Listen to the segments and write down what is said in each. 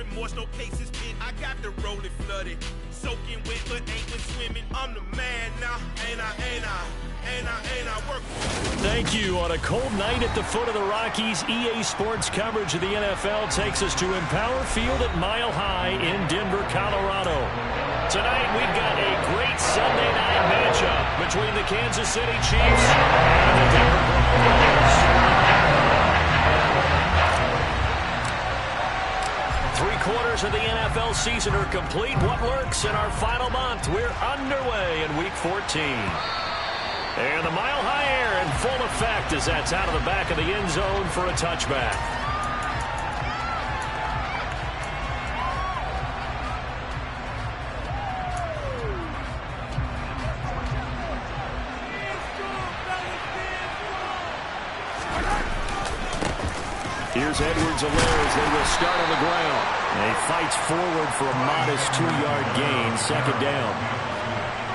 remorse, no cases pinned. I got the rolling flooded. Soaking wet, but ain't been swimming. I'm the man now. Ain't I work. Thank you. On a cold night at the foot of the Rockies, EA Sports coverage of the NFL takes us to Empower Field at Mile High in Denver, Colorado. Tonight, we've got a great Sunday night matchup between the Kansas City Chiefs and the Denver Broncos. 3/4 of the NFL season are complete. What lurks in our final month? We're underway in Week 14. And the Mile High air in full effect as that's out of the back of the end zone for a touchback. Here's Edwards-Helaire as they will start on the ground. And he fights forward for a modest 2-yard gain, second down.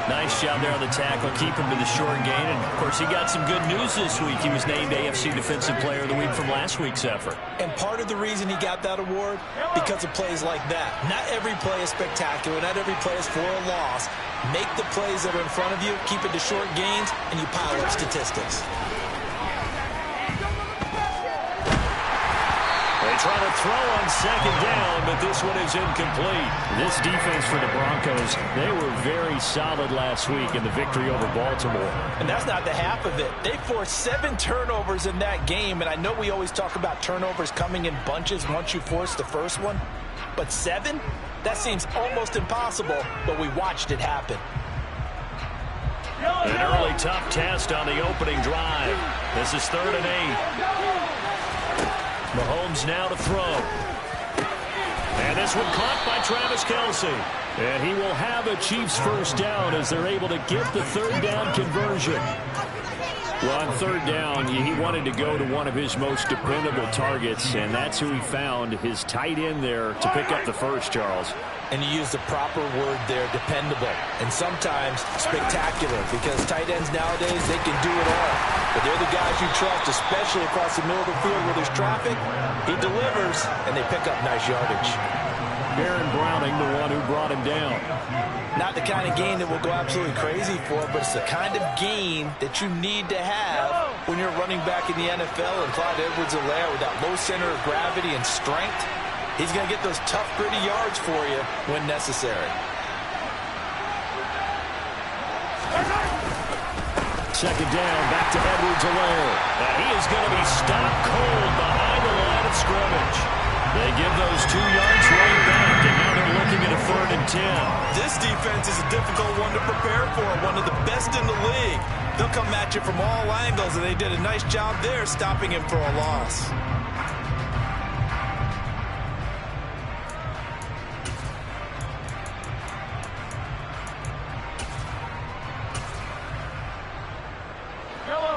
Nice job there on the tackle, keep him to the short gain. And, of course, he got some good news this week. He was named AFC Defensive Player of the Week from last week's effort. And part of the reason he got that award, because of plays like that. Not every play is spectacular. Not every play is for a loss. Make the plays that are in front of you, keep it to short gains, and you pile up statistics. They try to throw on second down, but this one is incomplete. This defense for the Broncos, they were very solid last week in the victory over Baltimore. And that's not the half of it. They forced 7 turnovers in that game, and I know we always talk about turnovers coming in bunches once you force the first one, but 7? That seems almost impossible, but we watched it happen. An early tough test on the opening drive. This is 3rd and 8. Mahomes now to throw. And this one caught by Travis Kelce. And he will have a Chiefs first down as they're able to get the 3rd down conversion. Well, on 3rd down, he wanted to go to one of his most dependable targets, and that's who he found, his tight end there, to pick up the first, Charles. And you use the proper word there, dependable, and sometimes spectacular, because tight ends nowadays, they can do it all. But they're the guys you trust, especially across the middle of the field where there's traffic. He delivers, and they pick up nice yardage. Baron Browning, the one who brought him down. Not the kind of gain that we'll go absolutely crazy for, but it's the kind of gain that you need to have when you're running back in the NFL. And Clyde Edwards-Helaire, with that low center of gravity and strength, he's going to get those tough, gritty yards for you when necessary. Second down, back to Edwards-Helaire. Now he is going to be stopped cold behind the line of scrimmage. They give those 2 yards right back, and now they're looking at a 3rd and 10. This defense is a difficult one to prepare for, one of the best in the league. They'll come at you from all angles, and they did a nice job there stopping him for a loss.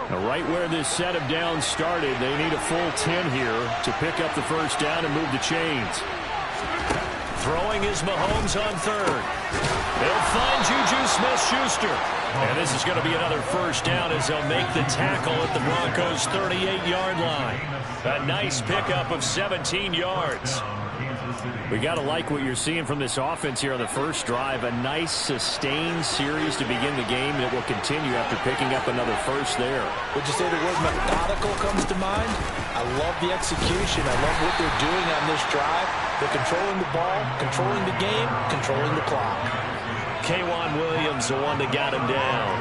Right where this set of downs started, they need a full 10 here to pick up the first down and move the chains. Throwing is Mahomes on 3rd. They'll find Juju Smith-Schuster. And this is going to be another first down as they'll make the tackle at the Broncos' 38-yard line. A nice pickup of 17 yards. We got to like what you're seeing from this offense here on the first drive. A nice, sustained series to begin the game that will continue after picking up another first there. Would you say the word methodical comes to mind? I love the execution. I love what they're doing on this drive. They're controlling the ball, controlling the game, controlling the clock. K'Wan Williams, the one that got him down.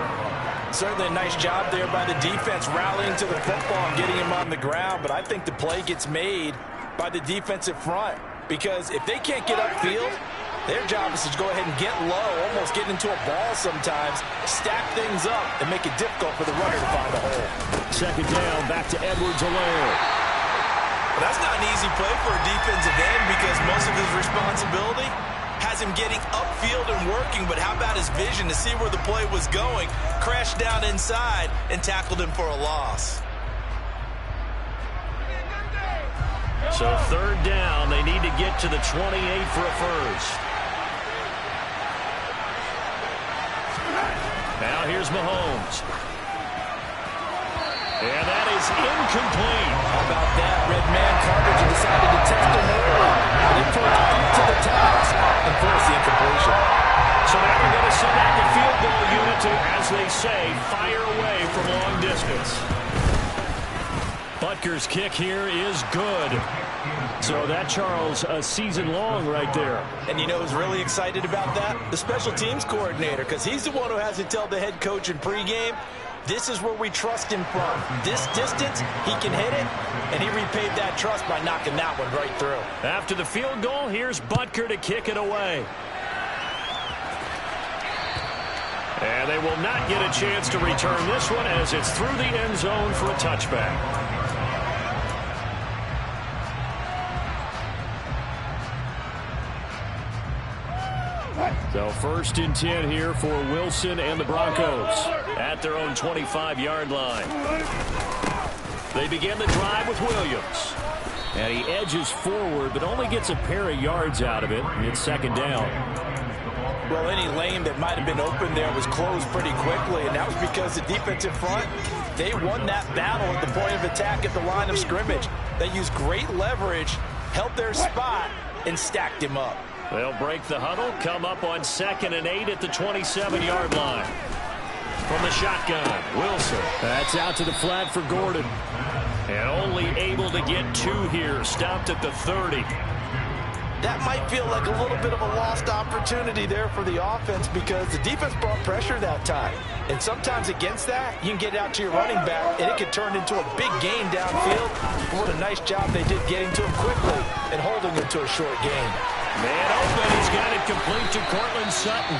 Certainly a nice job there by the defense, rallying to the football and getting him on the ground. But I think the play gets made by the defensive front. Because if they can't get upfield, their job is to go ahead and get low, almost get into a ball sometimes, stack things up, and make it difficult for the runner to find a hole. Second down, back to Edwards-Helaire. Well, that's not an easy play for a defensive end because most of his responsibility has him getting upfield and working, but how about his vision to see where the play was going, crashed down inside, and tackled him for a loss. So 3rd down, they need to get to the 28 for a first. Now here's Mahomes. And that is incomplete. How about that? Red man coverage and decided to test him early. as they say, fire away from long distance. Butker's kick here is good. So that, Charles, a season long right there. And you know who's really excited about that? The special teams coordinator, because he's the one who has to tell the head coach in pregame, this is where we trust him from. This distance, he can hit it, and he repaid that trust by knocking that one right through. After the field goal, here's Butker to kick it away. And they will not get a chance to return this one as it's through the end zone for a touchback. So 1st and 10 here for Wilson and the Broncos at their own 25-yard line. They begin the drive with Williams. And he edges forward, but only gets a pair of yards out of it. It's 2nd down. Well, any lane that might have been open there was closed pretty quickly, and that was because the defensive front, they won that battle at the point of attack at the line of scrimmage. They used great leverage, held their spot, and stacked him up. They'll break the huddle, come up on 2nd and 8 at the 27-yard line. From the shotgun, Wilson. That's out to the flat for Gordon. And only able to get 2 here, stopped at the 30. That might feel like a little bit of a lost opportunity there for the offense because the defense brought pressure that time. And sometimes against that, you can get out to your running back, and it could turn into a big gain downfield. What a nice job they did getting to him quickly and holding him to a short gain. Man open, he's got it complete to Cortland Sutton.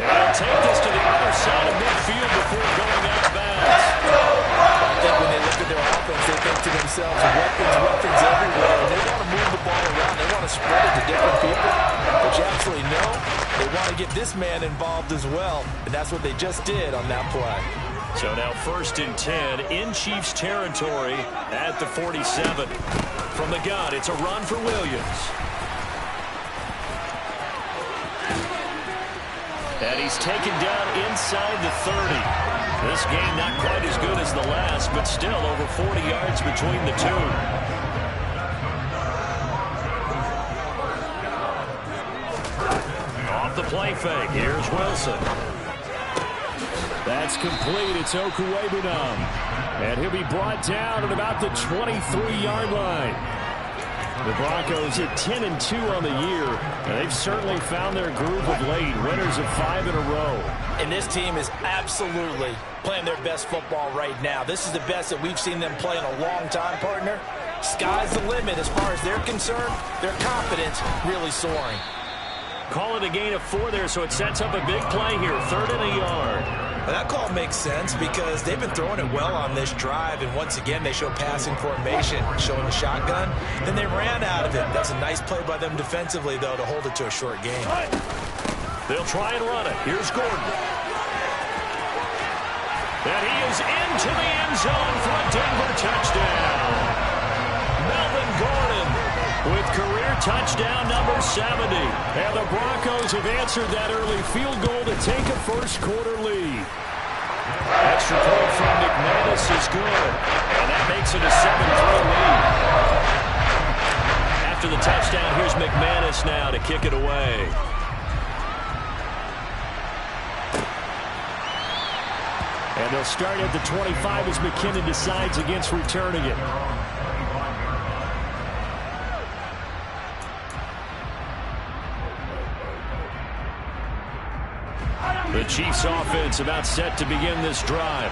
And he'll take this to the other side of midfield before going out of bounds. I think when they look at their offense, they think to themselves, weapons everywhere. And they want to move the ball around. They want to spread it to different people. But you absolutely know they want to get this man involved as well. And that's what they just did on that play. So now 1st and 10 in Chiefs territory at the 47. From the gun, it's a run for Williams. And he's taken down inside the 30. This game not quite as good as the last, but still over 40 yards between the two. Off the play fake, here's Wilson. That's complete, it's Okuwebunam. And he'll be brought down at about the 23-yard line. The Broncos at 10-2 on the year, and they've certainly found their groove of late, winners of 5 in a row. And this team is absolutely playing their best football right now. This is the best that we've seen them play in a long time, partner. Sky's the limit as far as they're concerned. Their confidence really soaring. Call it a gain of 4 there, so it sets up a big play here, 3rd and a yard. Well, that call makes sense because they've been throwing it well on this drive, and once again they show passing formation, showing the shotgun. Then they ran out of it. That's a nice play by them defensively, though, to hold it to a short game. They'll try and run it. Here's Gordon. And he is into the end zone for a Denver touchdown. Melvin Gordon with career touchdown number 70. And the Broncos have answered that early field goal to take a first-quarter lead. Extra point from McManus is good. And that makes it a 7-3 lead. After the touchdown, here's McManus now to kick it away. And they'll start at the 25 as McKinnon decides against returning it. The Chiefs offense about set to begin this drive.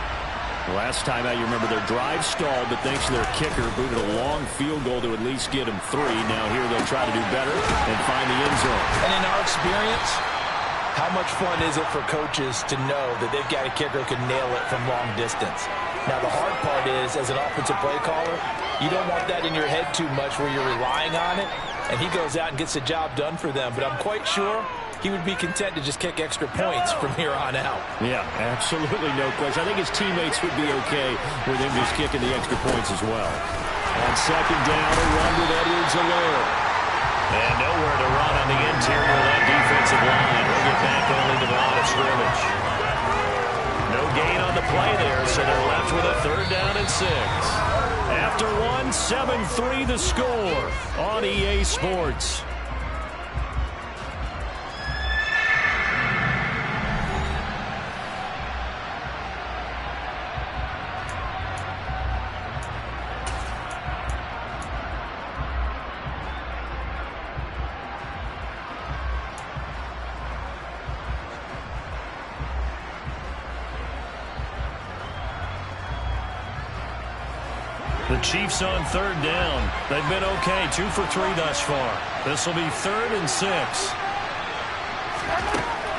Last time out, you remember their drive stalled, but thanks to their kicker, booted a long field goal to at least get them 3. Now here they'll try to do better and find the end zone. And in our experience, how much fun is it for coaches to know that they've got a kicker who can nail it from long distance? Now the hard part is, as an offensive play caller, you don't want that in your head too much where you're relying on it, and he goes out and gets the job done for them. But I'm quite sure he would be content to just kick extra points from here on out. Yeah, absolutely no question. I think his teammates would be okay with him just kicking the extra points as well. On 2nd down, a run with Edwards-Helaire. And nowhere to run on the interior of that defensive line. We'll get back only to the line of scrimmage. No gain on the play there, so they're left with a 3rd down and 6. After 1, 7-3 the score on EA Sports. The Chiefs on third down. They've been okay, 2 for 3 thus far. This will be 3rd and 6.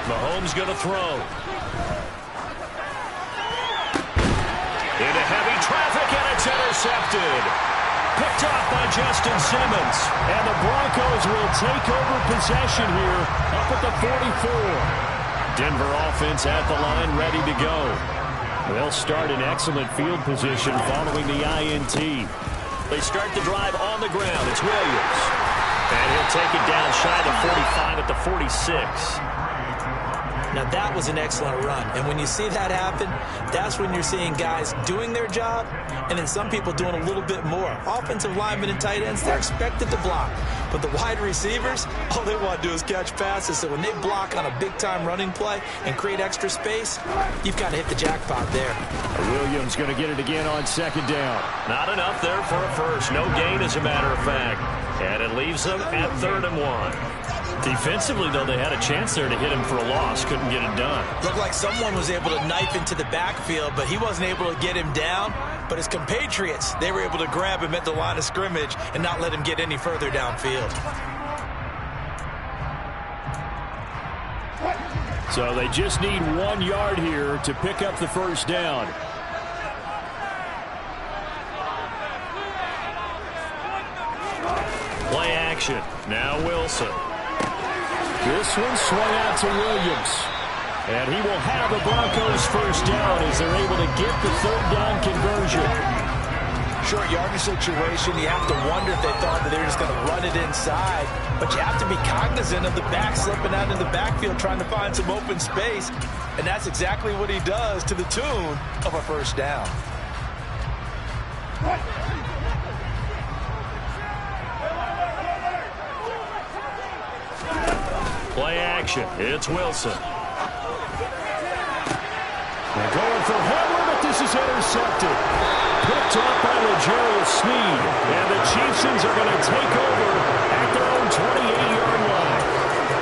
Mahomes going to throw. Into heavy traffic, and it's intercepted. Picked off by Justin Simmons. And the Broncos will take over possession here up at the 44. Denver offense at the line, ready to go. They'll start in excellent field position following the INT. They start the drive on the ground. It's Williams. And he'll take it down shy of the 45 at the 46. Now, that was an excellent run. And when you see that happen, that's when you're seeing guys doing their job and then some people doing a little bit more. Offensive linemen and tight ends, they're expected to block. But the wide receivers, all they want to do is catch passes. So when they block on a big-time running play and create extra space, you've got to hit the jackpot there. Williams going to get it again on 2nd down. Not enough there for a first. No gain, as a matter of fact. And it leaves them at 3rd and 1. Defensively, though, they had a chance there to hit him for a loss. Couldn't get it done. Looked like someone was able to knife into the backfield, but he wasn't able to get him down. But his compatriots, they were able to grab him at the line of scrimmage and not let him get any further downfield. So they just need 1 yard here to pick up the first down. Play action. Now Wilson. This one swung out to Williams. And he will have the Broncos first down as they're able to get the 3rd down conversion. Short yardage situation, you have to wonder if they thought that they were just going to run it inside. But you have to be cognizant of the back slipping out in the backfield trying to find some open space. And that's exactly what he does to the tune of a first down. Play action. It's Wilson. They're going for Heller, but this is intercepted. Picked up by L'Jarius Sneed. And the Chiefs are going to take over at their own 28-yard line.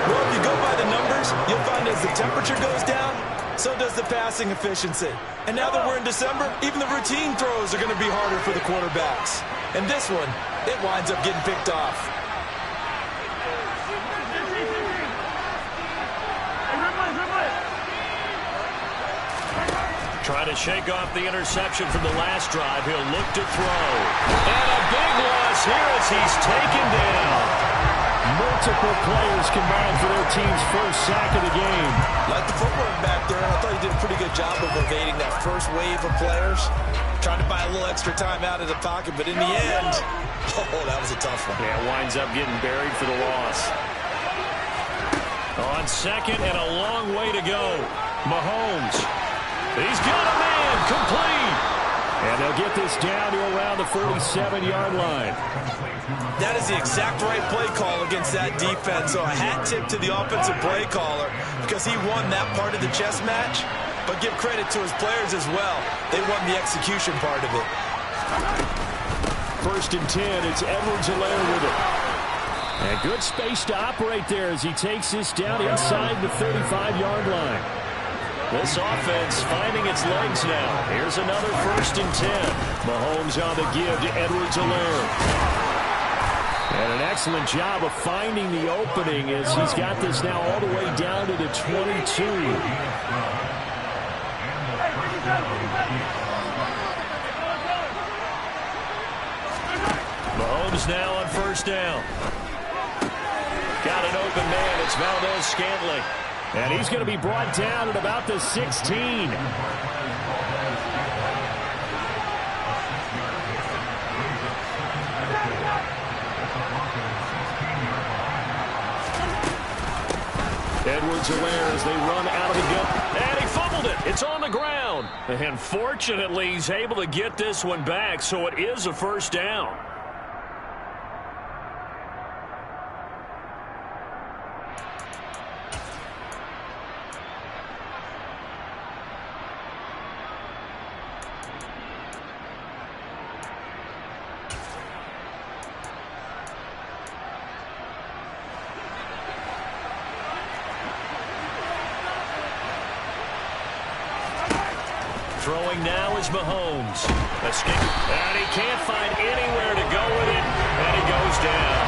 Well, if you go by the numbers, you'll find as the temperature goes down, so does the passing efficiency. And now that we're in December, even the routine throws are going to be harder for the quarterbacks. And this one, it winds up getting picked off. Trying to shake off the interception from the last drive. He'll look to throw. And a big loss here as he's taken down. Multiple players combined for their team's first sack of the game. Like the footwork back there, I thought he did a pretty good job of evading that first wave of players. Trying to buy a little extra time out of the pocket, but in the end, oh, that was a tough one. Yeah, winds up getting buried for the loss. On 2nd and a long way to go. Mahomes. He's got a man, complete. And they'll get this down to around the 47-yard line. That is the exact right play call against that defense. So a hat tip to the offensive play caller because he won that part of the chess match. But give credit to his players as well. They won the execution part of it. 1st and 10, it's Edwards-Helaire with it. And good space to operate there as he takes this down inside the 35-yard line. This offense finding its legs now. Here's another 1st and 10. Mahomes on the give to Edwards-Helaire. And an excellent job of finding the opening as he's got this now all the way down to the 22. Mahomes now on 1st down. Got an open man. It's Valdez-Scantling. And he's going to be brought down at about the 16. Edwards-Helaire as they run out of the gun. And he fumbled it. It's on the ground. And fortunately, he's able to get this one back, so it is a 1st down. Throwing now is Mahomes. And he can't find anywhere to go with it, and he goes down.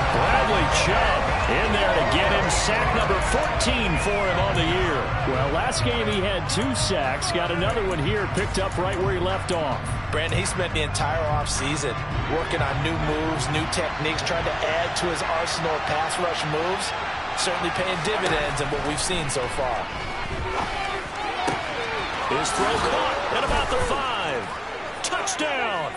Bradley Chubb in there to get him sack number 14 for him on the year. Well, last game he had 2 sacks. Got another one here, picked up right where he left off. Brandon, he spent the entire offseason working on new moves, new techniques, trying to add to his arsenal of pass rush moves. Certainly paying dividends in what we've seen so far. His throw caught at about the 5. Touchdown!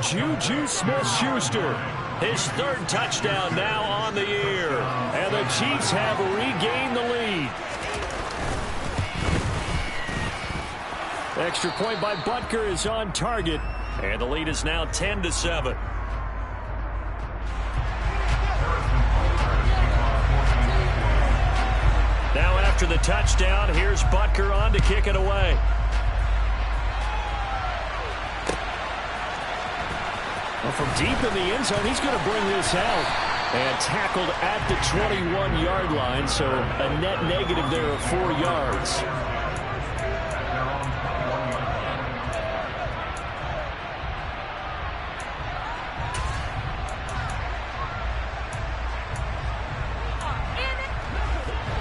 Juju Smith-Schuster. His 3rd touchdown now on the year. And the Chiefs have regained the lead. Extra point by Butker is on target. And the lead is now 10-7. Now after the touchdown, here's Butker on to kick it away. Well, from deep in the end zone, he's going to bring this out. And tackled at the 21-yard line, so a net negative there of 4 yards.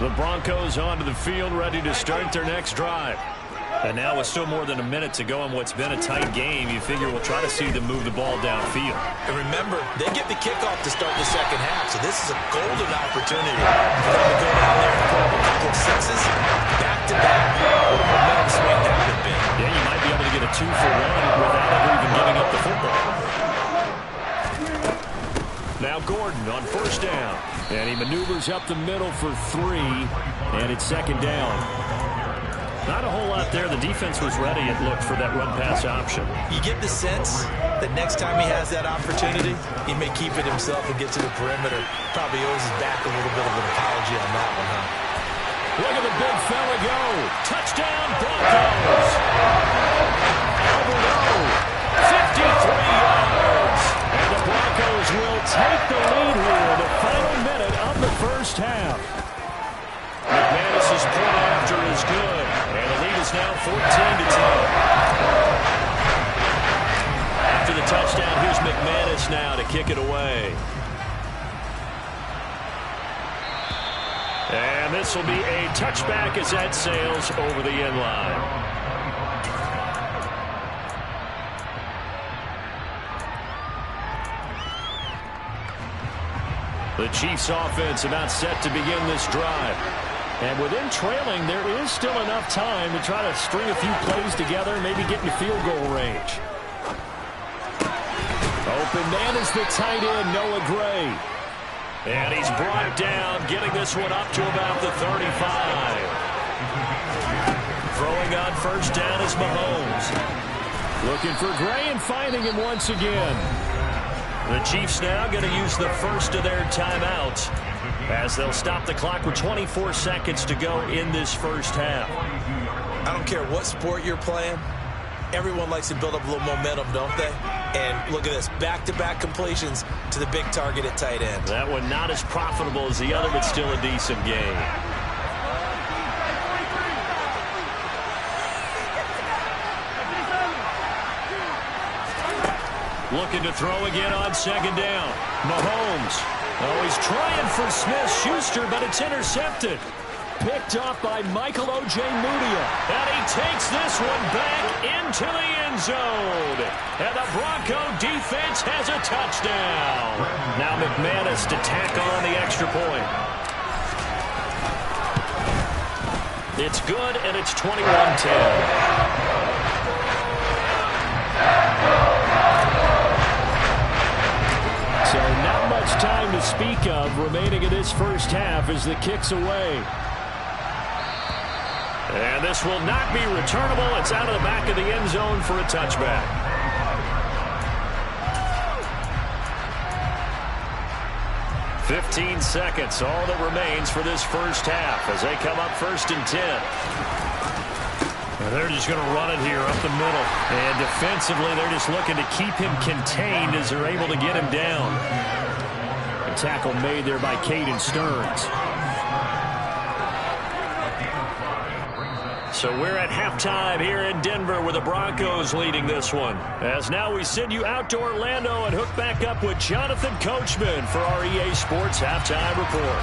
The Broncos onto the field, ready to start their next drive. And now with still more than a minute to go in what's been a tight game, you figure we'll try to see them move the ball downfield. And remember, they get the kickoff to start the second half, so this is a golden opportunity for them to go down there and put up a couple of sixes, back-to-back. What a momentum swing that would be. Yeah, you might be able to get a 2-for-1 without ever even giving up the football. Now Gordon on 1st down. And he maneuvers up the middle for 3, and it's 2nd down. Not a whole lot there. The defense was ready, it looked, for that run-pass option. You get the sense that next time he has that opportunity, he may keep it himself and get to the perimeter. Probably owes his back a little bit of an apology on that one, huh? Look at the big fella go. Touchdown, Broncos. Alberto, 53 yards. And the Broncos will take the lead here in the final minute of the first half. McManus's point after is good. And the lead is now 14-10. After the touchdown, here's McManus now to kick it away. And this will be a touchback as that sails over the end line. The Chiefs offense about set to begin this drive. And within trailing, there is still enough time to try to string a few plays together and maybe get into field goal range. Open man is the tight end, Noah Gray. And he's brought down, getting this one up to about the 35. Throwing on 1st down is Mahomes. Looking for Gray and finding him once again. The Chiefs now going to use the first of their timeouts as they'll stop the clock with 24 seconds to go in this first half. I don't care what sport you're playing. Everyone likes to build up a little momentum, don't they? And look at this, back-to-back completions to the big target at tight end. That one not as profitable as the other, but still a decent game. Looking to throw again on 2nd down. Mahomes. Oh, he's trying for Smith-Schuster, but it's intercepted. Picked off by Michael O.J. Mudia. And he takes this one back into the end zone. And the Bronco defense has a touchdown. Now McManus to tack on the extra point. It's good, and it's 21-10. So not much time to speak of remaining in this first half as the kick's away. And this will not be returnable. It's out of the back of the end zone for a touchback. "15 seconds, all that remains for this first half as they come up 1st and 10. And they're just going to run it here up the middle. And defensively, they're just looking to keep him contained as they're able to get him down. A tackle made there by Caden Stearns. So we're at halftime here in Denver with the Broncos leading this one. As now we send you out to Orlando and hook back up with Jonathan Coachman for our EA Sports Halftime Report.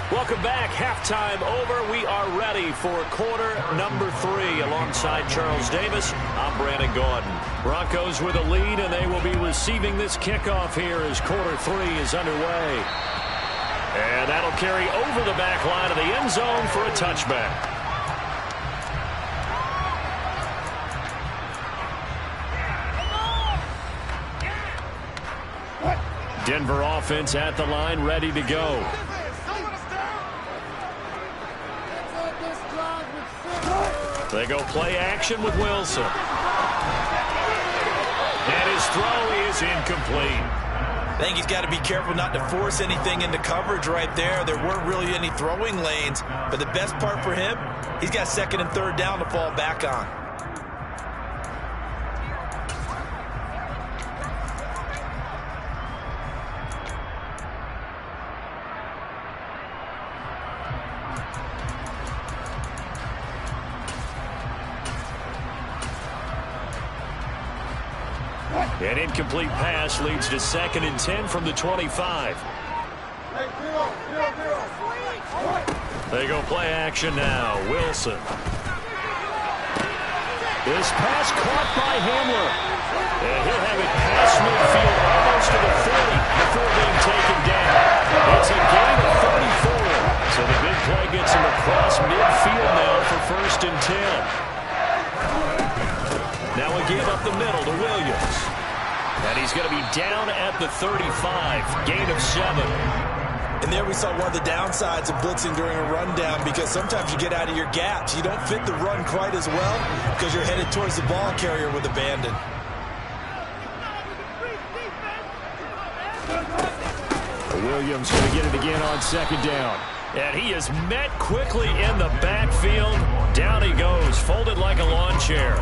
Welcome back. Halftime over. We are ready for quarter number 3. Alongside Charles Davis, I'm Brandon Gaudin. Broncos with a lead, and they will be receiving this kickoff here as quarter 3 is underway. And that'll carry over the back line of the end zone for a touchback. Denver offense at the line, ready to go. They go play action with Wilson. And his throw is incomplete. I think he's got to be careful not to force anything into coverage right there. There weren't really any throwing lanes. But the best part for him, he's got second and third down to fall back on. An incomplete pass leads to 2nd and 10 from the 25. They go play action now. Wilson. This pass caught by Hamler. And he'll have it past midfield almost to the 40 before being taken down. It's a gain of 34. So the big play gets him across midfield now for 1st and 10. Now a give up the middle to Williams. And he's going to be down at the 35, gain of 7. And there we saw one of the downsides of blitzing during a rundown, because sometimes you get out of your gaps. You don't fit the run quite as well because you're headed towards the ball carrier with abandon. Williams going to get it again on 2nd down. And he is met quickly in the backfield. Down he goes, folded like a lawn chair.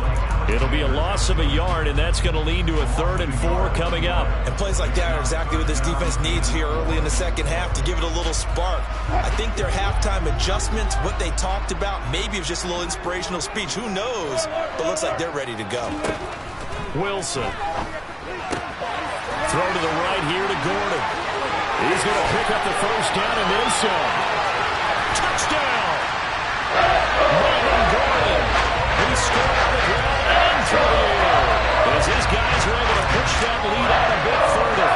It'll be a loss of a yard, and that's going to lead to a 3rd and 4 coming up. And plays like that are exactly what this defense needs here early in the second half to give it a little spark. I think their halftime adjustments, what they talked about, maybe it was just a little inspirational speech. Who knows? But looks like they're ready to go. Wilson. Throw to the right here to Gordon. He's going to pick up the 1st down and then some. Touchdown! Melvin Gordon. He scored on the ground and through the air, as his guys were able to push that lead out a bit further.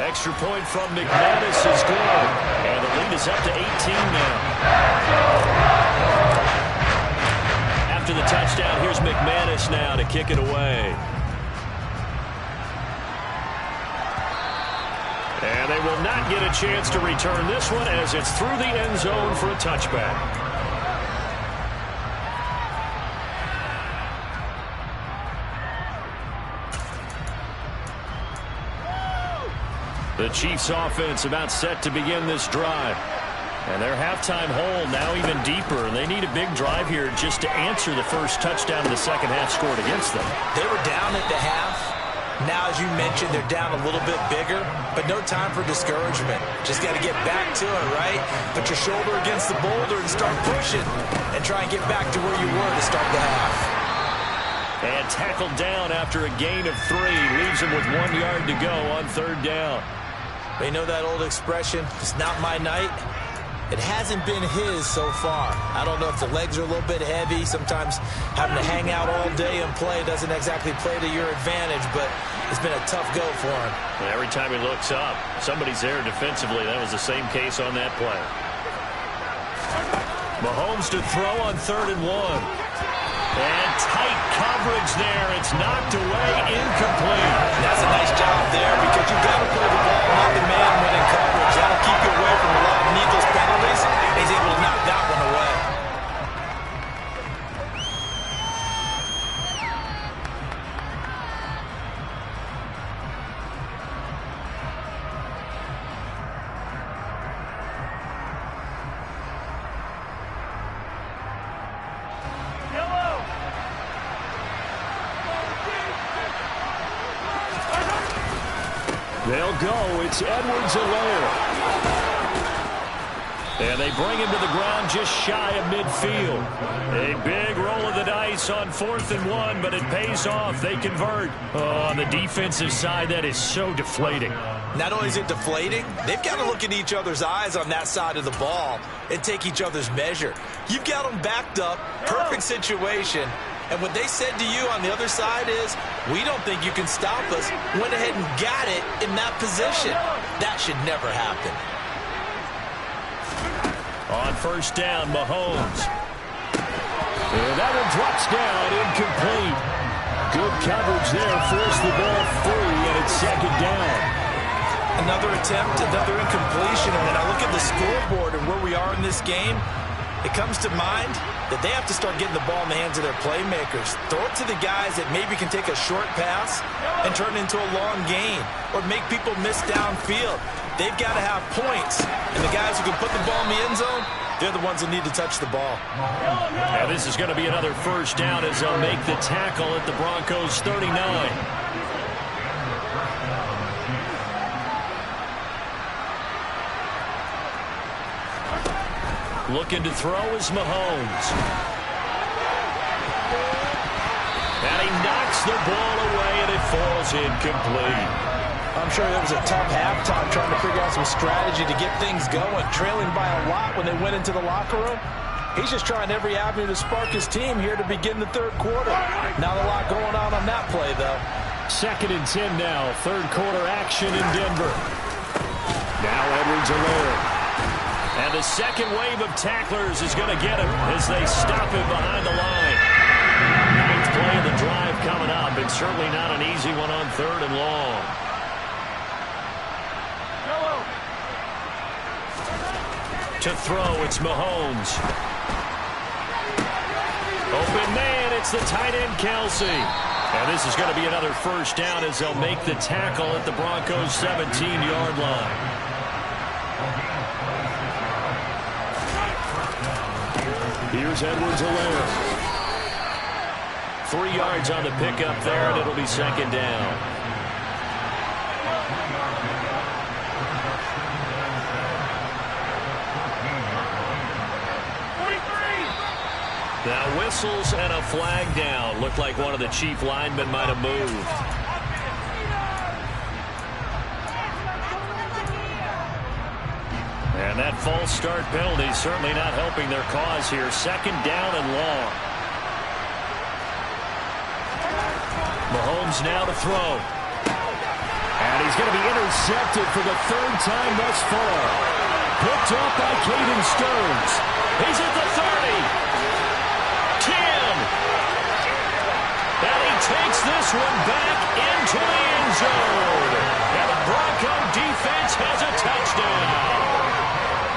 Extra point from McManus is good, and the lead is up to 18 now. After the touchdown, here's McManus now to kick it away. And they will not get a chance to return this one, as it's through the end zone for a touchback. The Chiefs offense about set to begin this drive. And their halftime hole now even deeper. They need a big drive here just to answer the first touchdown of the second half scored against them. They were down at the half. Now, as you mentioned, they're down a little bit bigger, but no time for discouragement. Just got to get back to it, right? Put your shoulder against the boulder and start pushing, and try and get back to where you were to start the half. And tackled down after a gain of 3. Leaves him with 1 yard to go on 3rd down. You know that old expression, it's not my night? It hasn't been his so far. I don't know if the legs are a little bit heavy. Sometimes having to hang out all day and play doesn't exactly play to your advantage, but it's been a tough go for him. And every time he looks up, somebody's there defensively. That was the same case on that play. Mahomes to throw on 3rd and 1. And tight coverage there. It's knocked away, incomplete. That's a nice job there, because you've got to play the ball, not the man when in coverage. That'll keep you away from a lot of needless penalties. He's able to knock that one away. They'll go. It's Edwards-Helaire. And they bring him to the ground just shy of midfield. A big roll of the dice on 4th and 1, but it pays off. They convert. Oh, on the defensive side, that is so deflating. Not only is it deflating, they've got to look in each other's eyes on that side of the ball and take each other's measure. You've got them backed up, perfect situation. And what they said to you on the other side is, we don't think you can stop us. Went ahead and got it in that position. That should never happen. On 1st down, Mahomes. And that one drops down, incomplete. Good coverage there, forced the ball free, and it's 2nd down. Another attempt, another incompletion. And when I look at the scoreboard and where we are in this game, it comes to mind that they have to start getting the ball in the hands of their playmakers. Throw it to the guys that maybe can take a short pass and turn it into a long gain or make people miss downfield. They've got to have points. And the guys who can put the ball in the end zone, they're the ones that need to touch the ball. Yeah, this is going to be another 1st down as they'll make the tackle at the Broncos' 39. Looking to throw is Mahomes. And he knocks the ball away, and it falls incomplete. I'm sure it was a tough halftime trying to figure out some strategy to get things going. Trailing by a lot when they went into the locker room. He's just trying every avenue to spark his team here to begin the 3rd quarter. Not a lot going on that play, though. 2nd and 10 now. 3rd quarter action in Denver. Now Edwards-Helaire. And the second wave of tacklers is going to get him as they stop him behind the line. 9th play of the drive coming up, and certainly not an easy one on 3rd and long. To throw, it's Mahomes. Open man, it's the tight end, Kelsey. And this is going to be another 1st down as they'll make the tackle at the Broncos' 17-yard line. Here's Edwards-Helaire. 3 yards on the pickup there, and it'll be 2nd down. Now whistles and a flag down. Looked like one of the chief linemen might have moved. And that false start penalty certainly not helping their cause here. 2nd down and long. Mahomes now to throw. And he's going to be intercepted for the 3rd time thus far. Picked up by Caden Stearns. He's at the 30. 10. And he takes this one back into the end zone. And the Bronco defense has a touchdown.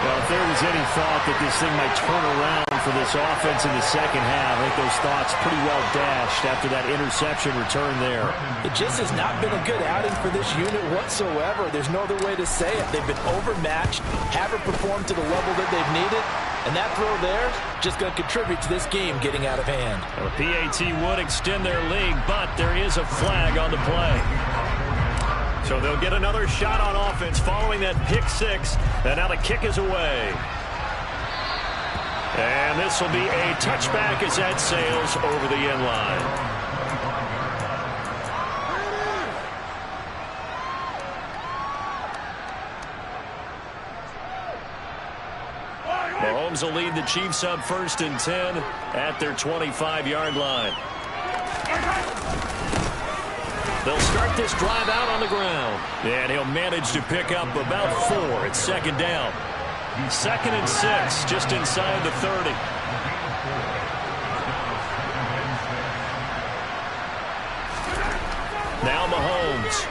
Well, if there was any thought that this thing might turn around for this offense in the 2nd half, I think those thoughts pretty well dashed after that interception return there. It just has not been a good outing for this unit whatsoever. There's no other way to say it. They've been overmatched, haven't performed to the level that they've needed, and that throw there is just going to contribute to this game getting out of hand. Well, the PAT would extend their lead, but there is a flag on the play. So they'll get another shot on offense following that pick 6. And now the kick is away. And this will be a touchback as that sails over the end line. Mahomes will lead the Chiefs up 1st and 10 at their 25-yard line. They'll start this drive out on the ground. And he'll manage to pick up about 4. It's 2nd down. 2nd and 6, just inside the 30. Now Mahomes.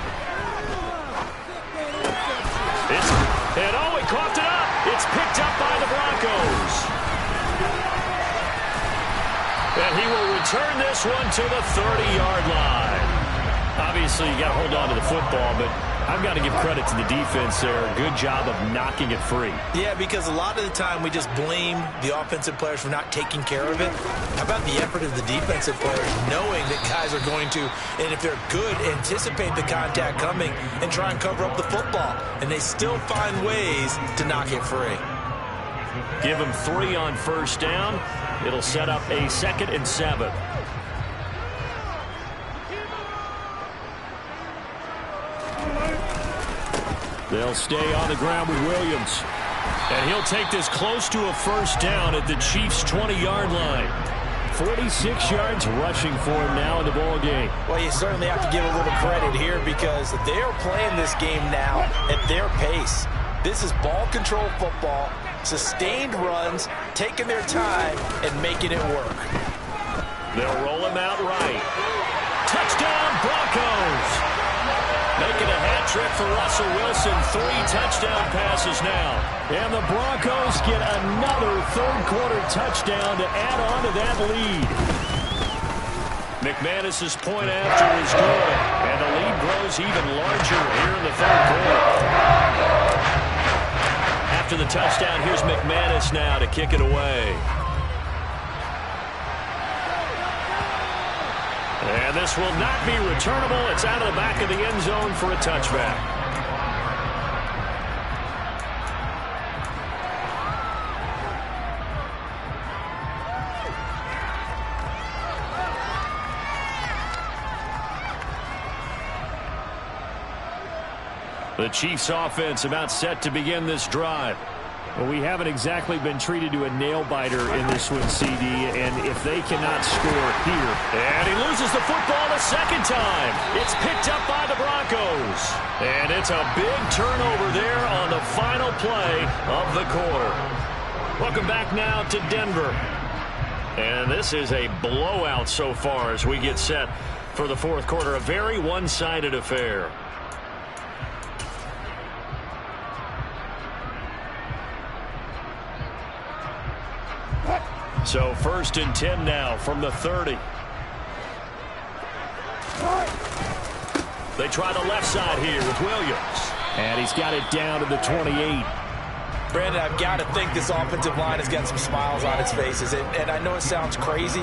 And oh, he coughed it up. It's picked up by the Broncos. And he will return this one to the 30-yard line. Obviously, you got to hold on to the football, but I've got to give credit to the defense there. Good job of knocking it free. Yeah, because a lot of the time we just blame the offensive players for not taking care of it. How about the effort of the defensive players knowing that guys are going to, and if they're good, anticipate the contact coming and try and cover up the football. And they still find ways to knock it free. Give them 3 on first down. It'll set up a 2nd and 7. They'll stay on the ground with Williams. And he'll take this close to a first down at the Chiefs' 20-yard line. 46 yards rushing for him now in the ball game. Well, you certainly have to give a little credit here because they are playing this game now at their pace. This is ball control football, sustained runs, taking their time, and making it work. They'll roll him out right. Touchdown, Broncos! Making a hat trick for Russell Wilson. 3 touchdown passes now. And the Broncos get another third-quarter touchdown to add on to that lead. McManus's point after is good. And the lead grows even larger here in the third quarter. After the touchdown, here's McManus now to kick it away. And this will not be returnable. It's out of the back of the end zone for a touchback. The Chiefs offense about set to begin this drive. Well, we haven't exactly been treated to a nail-biter in this one, CD, and if they cannot score here. And he loses the football a second time. It's picked up by the Broncos. And it's a big turnover there on the final play of the quarter. Welcome back now to Denver. And this is a blowout so far as we get set for the fourth quarter. A very one-sided affair. So 1st and 10 now from the 30. They try the left side here with Williams. And he's got it down to the 28. Brandon, I've got to think this offensive line has got some smiles on its faces. And I know it sounds crazy,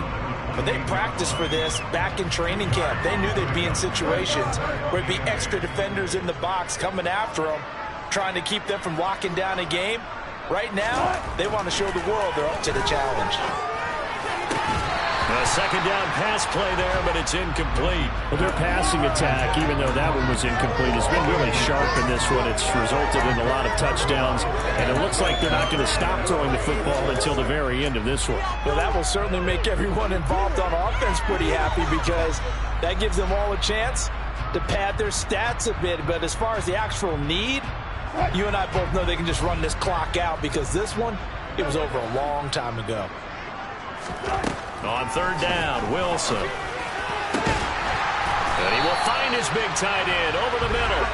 but they practiced for this back in training camp. They knew they'd be in situations where there'd be extra defenders in the box coming after them, trying to keep them from locking down a game. Right now, they want to show the world they're up to the challenge. A second down pass play there, but it's incomplete. Well, their passing attack, even though that one was incomplete, has been really sharp in this one. It's resulted in a lot of touchdowns, and it looks like they're not going to stop throwing the football until the very end of this one. Well, that will certainly make everyone involved on offense pretty happy because that gives them all a chance to pad their stats a bit. But as far as the actual need, you and I both know they can just run this clock out because this one, it was over a long time ago. On 3rd down, Wilson. And he will find his big tight end over the middle.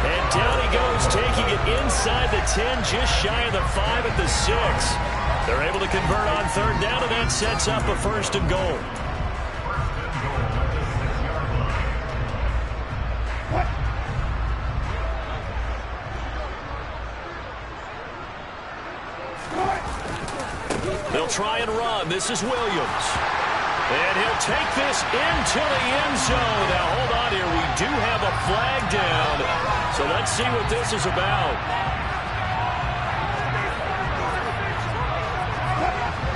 And down he goes, taking it inside the 10, just shy of the 5 at the 6. They're able to convert on 3rd down, and that sets up a 1st and goal. They'll try and run. This is Williams. And he'll take this into the end zone. Now, hold on here. We do have a flag down. So let's see what this is about.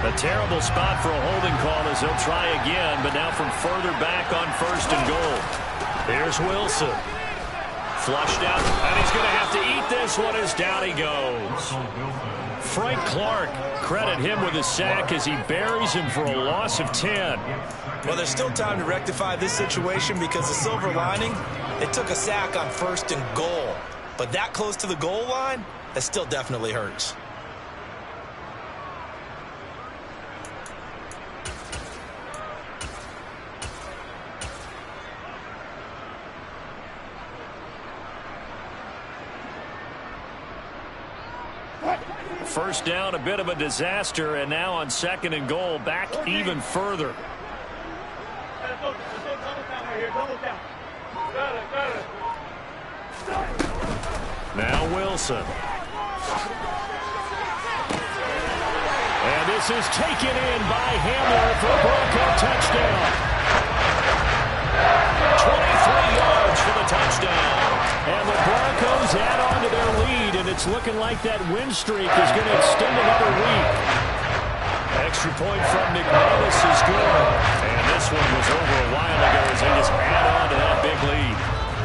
A terrible spot for a holding call as they'll try again, but now from further back on 1st and goal. Here's Wilson. Flushed out, and he's going to have to eat this one as down he goes. Frank Clark, credit him with a sack as he buries him for a loss of 10. Well, there's still time to rectify this situation because the silver lining, they took a sack on 1st and goal. But that close to the goal line, that still definitely hurts. First down, a bit of a disaster, and now on 2nd and goal, back even further. Double down right here, double down. Got it. Now Wilson. And this is taken in by Hamler for a Bronco touchdown. 23 yards for the touchdown. And the Broncos add on to their lead, and it's looking like that win streak is going to extend another week. Extra point from McManus is good. And this one was over a while ago as they just add on to that big lead.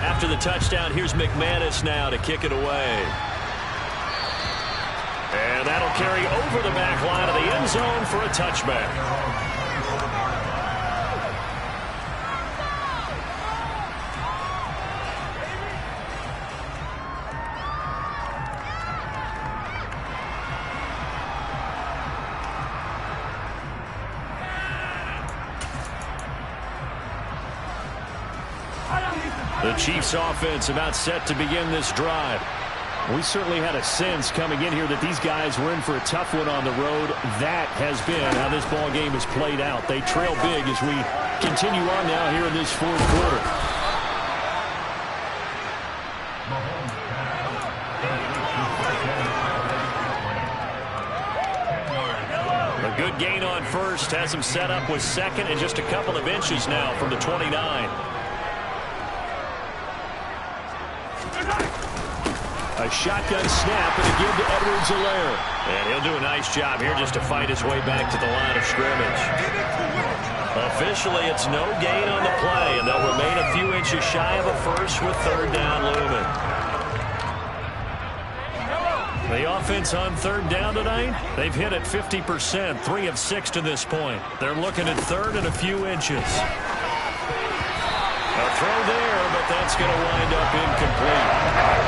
After the touchdown, here's McManus now to kick it away. And that'll carry over the back line of the end zone for a touchback. The Chiefs offense about set to begin this drive. We certainly had a sense coming in here that these guys were in for a tough one on the road. That has been how this ball game has played out. They trail big as we continue on now here in this fourth quarter. A good gain on first has him set up with second and just a couple of inches now from the 29. A shotgun snap and a give to Edwards-Helaire. And he'll do a nice job here just to fight his way back to the line of scrimmage. Officially, it's no gain on the play, and they'll remain a few inches shy of a first with third down looming. The offense on third down tonight, they've hit it 50%, 3 of 6 to this point. They're looking at third and a few inches. A throw there, but that's going to wind up incomplete.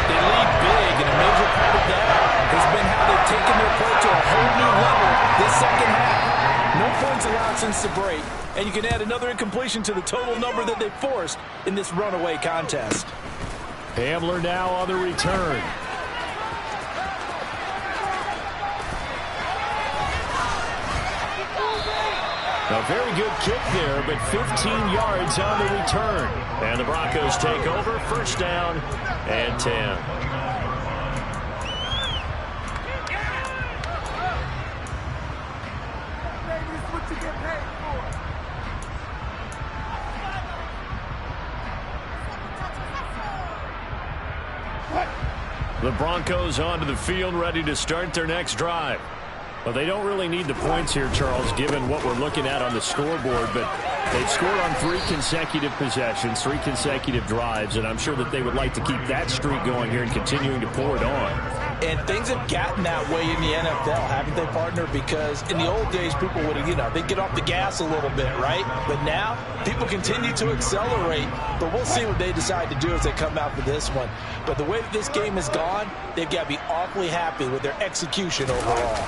They lead big, and a major part of that has been how they've taken their play to a whole new level this second half. No points allowed since the break, and you can add another incompletion to the total number that they forced in this runaway contest. Hamler now on the return. A very good kick there, but 15 yards on the return. And the Broncos take over, first down and 10. The Broncos onto the field, ready to start their next drive. Well, they don't really need the points here, Charles, given what we're looking at on the scoreboard, but they've scored on 3 consecutive possessions, 3 consecutive drives, and I'm sure that they would like to keep that streak going here and continuing to pour it on. And things have gotten that way in the NFL, haven't they, partner? Because in the old days, people would, they'd get off the gas a little bit, right? But now, people continue to accelerate, but we'll see what they decide to do as they come out for this one. But the way that this game has gone, they've got to be awfully happy with their execution overall.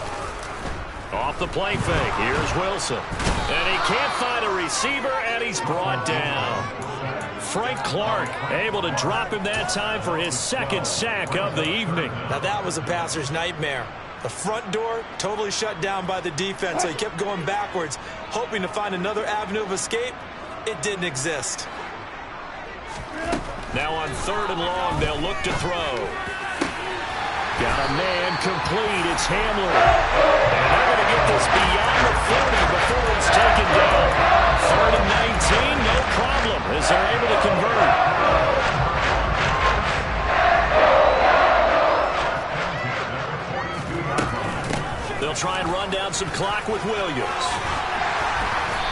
Off the play fake, here's Wilson. And he can't find a receiver, and he's brought down. Frank Clark able to drop him that time for his second sack of the evening. Now that was a passer's nightmare. The front door totally shut down by the defense, so he kept going backwards, hoping to find another avenue of escape. It didn't exist. Now on third and long, they'll look to throw. Got a man complete. It's Hamler. And they're going to get this beyond the 40 before it's taken down. Third and 19, no problem, as they're able to convert. They'll try and run down some clock with Williams.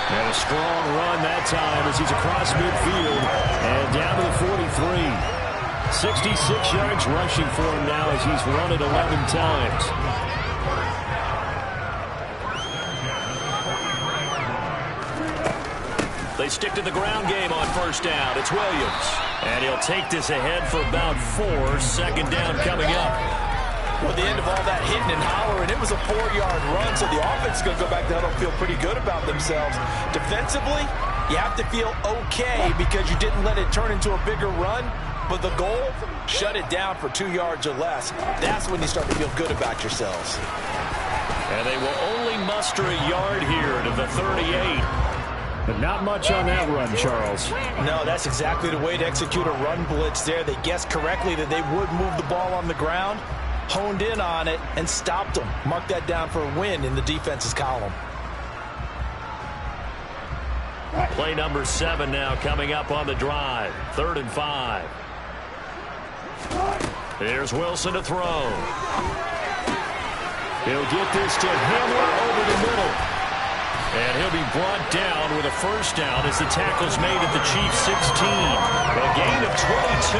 And a strong run that time as he's across midfield and down to the 43. 66 yards rushing for him now as he's run it 11 times. They stick to the ground game on first down. It's Williams. And he'll take this ahead for about 4. Second down coming up. Well, the end of all that hitting and hollering, it was a 4-yard run, so the offense is going to go back to huddle and feel pretty good about themselves. Defensively, you have to feel okay because you didn't let it turn into a bigger run. But the goal, shut it down for 2 yards or less. That's when you start to feel good about yourselves. And they will only muster a yard here to the 38. But not much on that run, Charles. No, that's exactly the way to execute a run blitz there. They guessed correctly that they would move the ball on the ground, honed in on it, and stopped them. Mark that down for a win in the defense's column. Play number 7 now coming up on the drive. 3rd and 5. Here's Wilson to throw. He'll get this to Hamler over the middle. And he'll be brought down with a first down as the tackle's made at the Chiefs' 16. A gain of 22.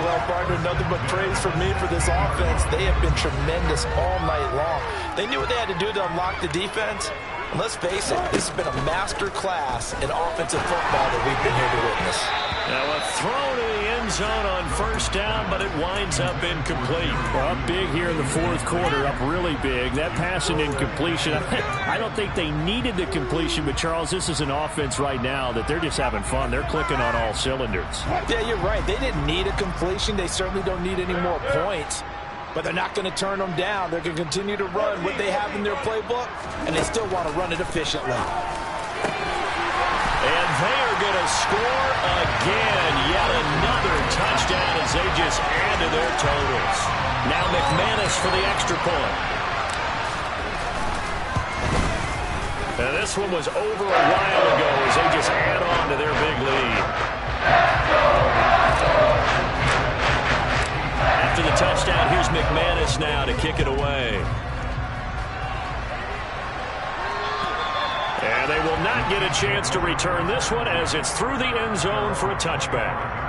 Well, partner, nothing but praise from me for this offense. They have been tremendous all night long. They knew what they had to do to unlock the defense. And let's face it, this has been a master class in offensive football that we've been here to witness. Now a throw to the end zone on first down, but it winds up incomplete. Well, up big here in the fourth quarter, up really big. That passing incompletion, I don't think they needed the completion, but Charles, this is an offense right now that they're just having fun. They're clicking on all cylinders. Yeah, you're right. They didn't need a completion. They certainly don't need any more points. But they're not going to turn them down. They're going to continue to run what they have in their playbook, and they still want to run it efficiently. And they are going to score again. Yet another touchdown as they just add to their totals. Now McManus for the extra point. And this one was over a while ago as they just add on to their big lead. After the touchdown, here's McManus now to kick it away. And they will not get a chance to return this one as it's through the end zone for a touchback.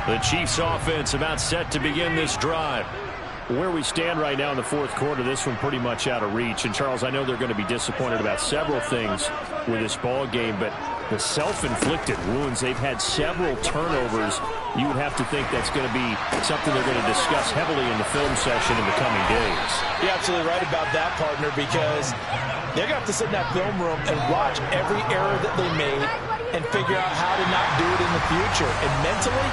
The Chiefs offense about set to begin this drive. Where we stand right now in the fourth quarter, this one pretty much out of reach. And, Charles, I know they're going to be disappointed about several things with this ball game, but the self-inflicted wounds, they've had several turnovers. You would have to think that's going to be something they're going to discuss heavily in the film session in the coming days. You're absolutely right about that, partner, because they're going to have to sit in that film room and watch every error that they made and figure out how to not do it in the future. And mentally,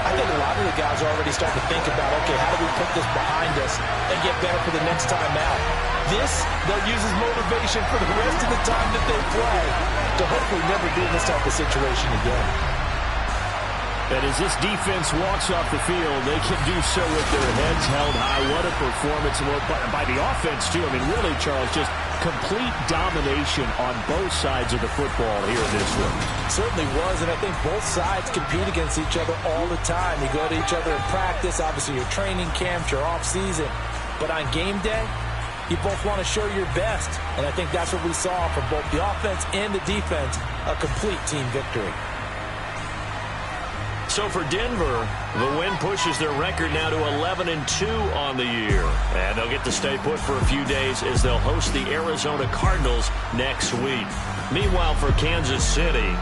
I think a lot of the guys are already starting to think about, okay, how do we put this behind us and get better for the next time out? This, they'll use as motivation for the rest of the time that they play to hopefully never be in this type of situation again. And as this defense walks off the field, they can do so with their heads held high. What a performance by the offense, too. I mean, really, Charles, just complete domination on both sides of the football here in this one. Certainly was, and I think both sides compete against each other all the time. You go to each other in practice, obviously your training camps, your off-season. But on game day, you both want to show your best. And I think that's what we saw from both the offense and the defense, a complete team victory. So for Denver, the win pushes their record now to 11-2 on the year. And they'll get to stay put for a few days as they'll host the Arizona Cardinals next week. Meanwhile, for Kansas City,